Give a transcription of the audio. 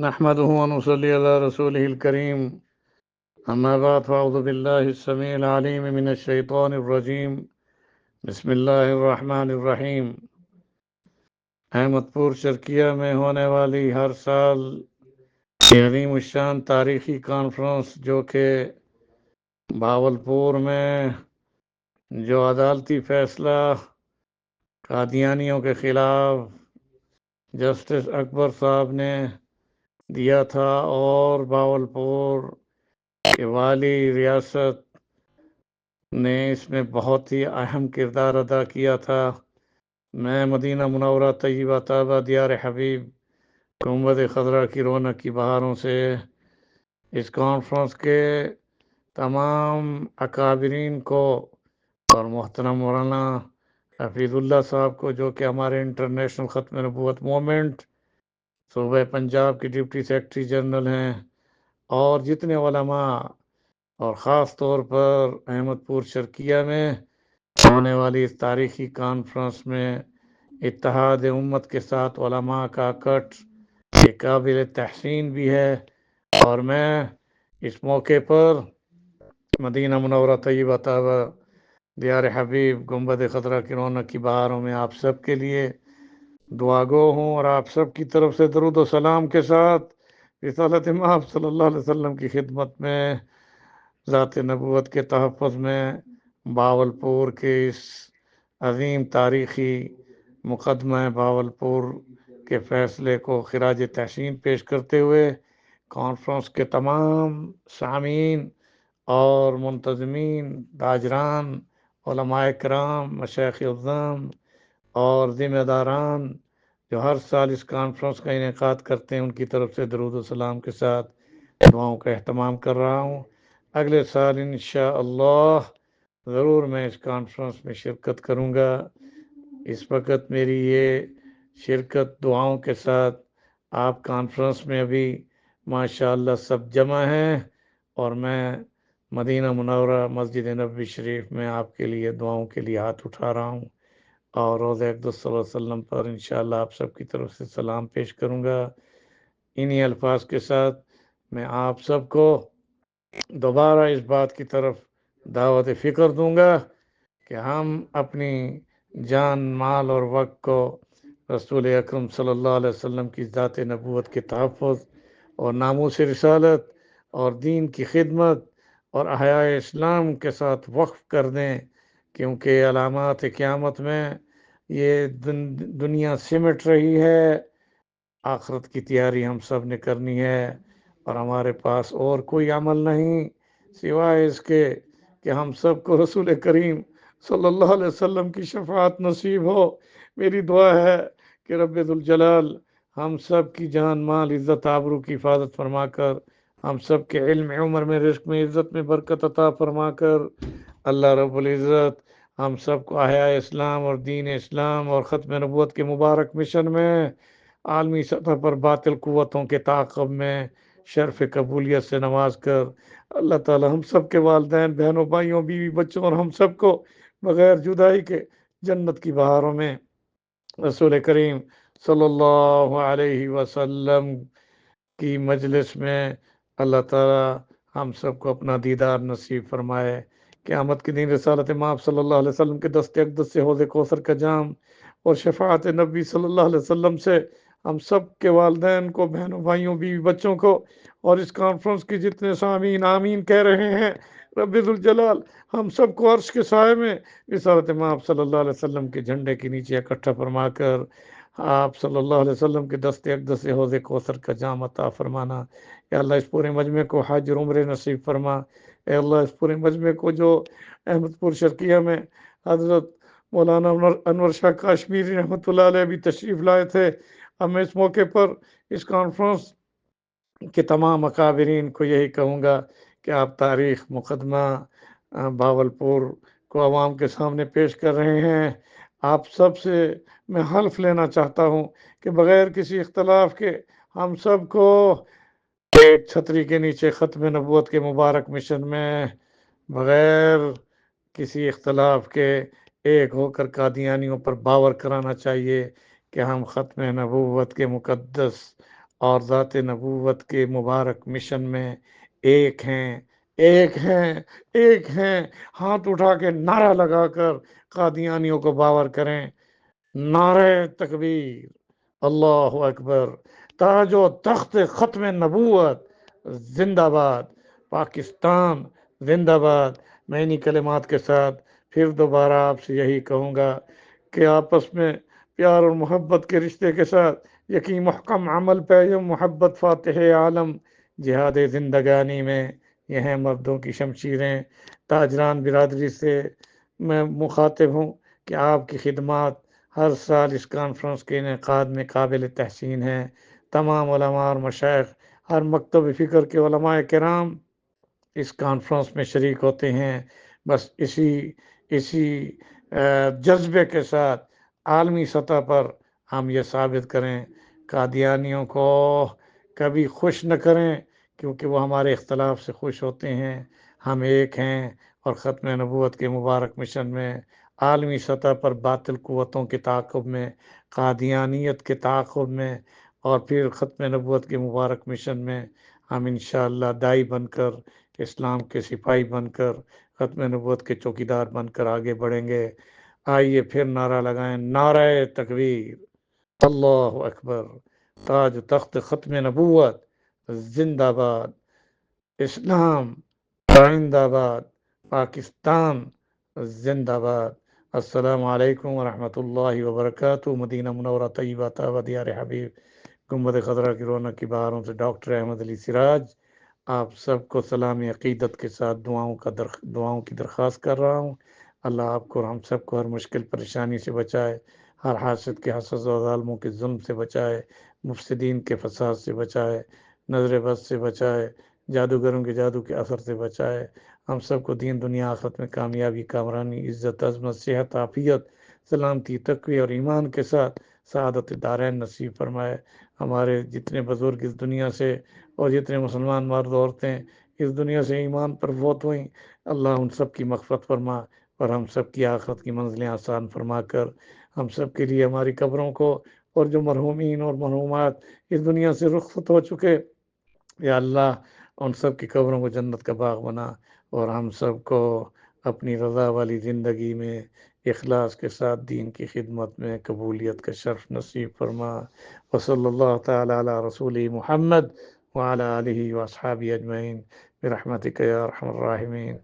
نحمده ونصلي على رسوله الكريم أما بعد فأعوذ بالله السميع العليم من الشيطان الرجيم بسم الله الرحمن الرحیم۔ احمد پور شرقیہ میں ہونے والی ہر سال یہ عظیم الشان تاریخی کانفرنس جو کہ بھاولپور میں جو عدالتی فیصلہ قادیانیوں کے خلاف جسٹس اکبر صاحب نے دیا تھا اور بھاولپور کے والی ریاست نے اس میں بہت ہی اہم کردار ادا کیا تھا۔ میں مدینہ منورہ طیبہ طیبہ دیار حبیب گنبد خضرا کی رونق کی بہاروں سے اس کانفرنس کے تمام اکابرین کو اور محترم مولانا حفیظ اللہ صاحب کو جو کہ ہمارے انٹرنیشنل ختم نبوت موومنٹ صوبہ پنجاب کے ڈپٹی سیکرٹری جنرل ہیں، اور جتنے علماء اور خاص طور پر احمد پور شرقیہ میں ہونے والی اس تاریخی کانفرنس میں اتحاد امت کے ساتھ علماء کا کٹ یہ قابل تحسین بھی ہے۔ اور میں اس موقع پر مدینہ منورہ طیبہ طیبہ دیار حبیب گنبد خضرا کی رونق کی بہاروں میں آپ سب کے لیے دعا گو ہوں، اور آپ سب کی طرف سے درود و سلام کے ساتھ رسالت مآب صلی اللہ علیہ وسلم کی خدمت میں ذات نبوت کے تحفظ میں بھاولپور کے اس عظیم تاریخی مقدمہ بھاولپور کے فیصلے کو خراج تحسین پیش کرتے ہوئے کانفرنس کے تمام سامعین اور منتظمین، تاجران، علماء کرام، مشائخ اعظام اور ذمہ داران جو ہر سال اس کانفرنس کا انعقاد کرتے ہیں ان کی طرف سے درود و سلام کے ساتھ دعاؤں کا اہتمام کر رہا ہوں۔ اگلے سال انشاءاللہ ضرور میں اس کانفرنس میں شرکت کروں گا۔ اس وقت میری یہ شرکت دعاؤں کے ساتھ آپ کانفرنس میں ابھی ماشاءاللہ سب جمع ہیں، اور میں مدینہ منورہ مسجد نبوی شریف میں آپ کے لیے دعاؤں کے لیے ہاتھ اٹھا رہا ہوں، اور روضہ اقدس صلی اللہ علیہ وسلم پر انشاءاللہ آپ سب کی طرف سے سلام پیش کروں گا۔ انہی الفاظ کے ساتھ میں آپ سب کو دوبارہ اس بات کی طرف دعوت فکر دوں گا کہ ہم اپنی جان، مال اور وقت کو رسول اکرم صلی اللہ علیہ وسلم کی ذات نبوت کے تحفظ اور ناموس رسالت اور دین کی خدمت اور احیاء اسلام کے ساتھ وقف کر دیں، کیونکہ علامات قیامت میں یہ دنیا سمٹ رہی ہے۔ آخرت کی تیاری ہم سب نے کرنی ہے، اور ہمارے پاس اور کوئی عمل نہیں سوائے اس کے کہ ہم سب کو رسول کریم صلی اللہ علیہ وسلم کی شفاعت نصیب ہو۔ میری دعا ہے کہ رب ذوالجلال ہم سب کی جان، مال، عزت، آبرو کی حفاظت فرما کر، ہم سب کے علم، عمر میں، رزق میں، عزت میں برکت عطا فرما کر، اللہ رب العزت ہم سب کو احیاء اسلام اور دین اسلام اور ختم نبوت کے مبارک مشن میں عالمی سطح پر باطل قوتوں کے تعاقب میں شرف قبولیت سے نواز کر اللہ تعالی ہم سب کے والدین، بہنوں، بھائیوں، بیوی، بچوں اور ہم سب کو بغیر جدائی کے جنت کی بہاروں میں رسول کریم صلی اللہ علیہ وسلم کی مجلس میں اللہ تعالی ہم سب کو اپنا دیدار نصیب فرمائے۔ قیامت کے دن رسالت مآب صلی اللہ علیہ وسلم کے دست اقدس سے حوض کوثر کا جام اور شفاعت نبی صلی اللہ علیہ وسلم سے ہم سب کے والدین کو، بہنوں، بھائیوں، بیوی، بچوں کو، اور اس کانفرنس کے جتنے سامعین آمین کہہ رہے ہیں، رب ذوالجلال ہم سب کو عرش کے سائے میں رسالت مآب صلی اللہ علیہ وسلم کے جھنڈے کے نیچے اکٹھا فرما کر آپ صلی اللہ علیہ وسلم کے دست اقدس سے حوض کوثر کا جام عطا فرمانا۔ اے اللہ اس پورے مجمع کو حج اور عمرے نصیب فرما۔ اے اللہ اس پورے مجمع کو جو احمد پور شرقیہ میں حضرت مولانا انور شاہ کاشمیری رحمۃ اللہ علیہ بھی تشریف لائے تھے، اب میں اس موقع پر اس کانفرنس کے تمام اکابرین کو یہی کہوں گا کہ آپ تاریخ مقدمہ بھاولپور کو عوام کے سامنے پیش کر رہے ہیں۔ آپ سب سے میں حلف لینا چاہتا ہوں کہ بغیر کسی اختلاف کے ہم سب کو ایک چھتری کے نیچے ختم نبوت کے مبارک مشن میں بغیر کسی اختلاف کے ایک ہو کر قادیانیوں پر باور کرانا چاہیے کہ ہم ختم نبوت کے مقدس اور ذات نبوت کے مبارک مشن میں ایک ہیں، ایک ہیں، ایک ہیں۔ ہاتھ اٹھا کے نعرہ لگا کر قادیانیوں کو باور کریں، نعرہ تکبیر، اللہ اکبر، تاج و تخت ختم نبوت زندہ باد، پاکستان زندہ باد۔ میں انہی کلمات کے ساتھ پھر دوبارہ آپ سے یہی کہوں گا کہ آپس میں پیار اور محبت کے رشتے کے ساتھ یقین محکم عمل پہ محبت فاتح عالم جہاد زندگانی میں یہ ہیں مردوں کی شمشیریں۔ تاجران برادری سے میں مخاطب ہوں کہ آپ کی خدمات ہر سال اس کانفرنس کے انعقاد میں قابل تحسین ہیں۔ تمام علماء اور مشائخ، ہر مکتب فکر کے علماء کرام اس کانفرنس میں شریک ہوتے ہیں۔ بس اسی جذبے کے ساتھ عالمی سطح پر ہم یہ ثابت کریں، قادیانیوں کو کبھی خوش نہ کریں، کیونکہ وہ ہمارے اختلاف سے خوش ہوتے ہیں۔ ہم ایک ہیں اور ختم نبوت کے مبارک مشن میں عالمی سطح پر باطل قوتوں کے تعاقب میں، قادیانیت کے تعاقب میں، اور پھر ختم نبوت کے مبارک مشن میں ہم انشاءاللہ دائی بن کر، اسلام کے سپاہی بن کر، ختم نبوت کے چوکیدار بن کر آگے بڑھیں گے۔ آئیے پھر نعرہ لگائیں، نعرہ تکبیر، اللہ اکبر، تاج و تخت ختم نبوت زندہ باد، اسلام زندہ باد، پاکستان زندہ باد۔ السلام علیکم ورحمۃ اللہ وبرکاتہ۔ مدینہ منورہ طیبہ و دیار حبیب، گنبد خضرا کی رونق کی بہاروں سے ڈاکٹر احمد علی سراج آپ سب کو سلام عقیدت کے ساتھ دعاؤں کی درخواست کر رہا ہوں۔ اللہ آپ کو اور ہم سب کو ہر مشکل پریشانی سے بچائے، ہر حاسد کے حسد و ظالموں کے ظلم سے بچائے، مفسدین کے فساد سے بچائے، نظر بد سے بچائے، جادوگروں کے جادو کے اثر سے بچائے۔ ہم سب کو دین دنیا آخرت میں کامیابی، کامرانی، عزت، عظمت، صحت، عافیت، سلامتی، تقوی اور ایمان کے ساتھ سعادت دارین نصیب فرمائے۔ ہمارے جتنے بزرگ اس دنیا سے اور جتنے مسلمان مرد عورتیں اس دنیا سے ایمان پر فوت ہوئیں، اللہ ان سب کی مغفرت فرما اور ہم سب کی آخرت کی منزلیں آسان فرما کر ہم سب کے لیے ہماری قبروں کو، اور جو مرحومین اور مرحومات اس دنیا سے رخصت ہو چکے، یا اللہ ان سب کی قبروں کو جنت کا باغ بنا، اور ہم سب کو اپنی رضا والی زندگی میں اخلاص کے ساتھ دین کی خدمت میں قبولیت کا شرف نصیب فرما۔ وصلی اللہ تعالی علی رسول محمد وعلی آلہ واصحابہ اجمعین برحمتک یا ارحم الراحمین۔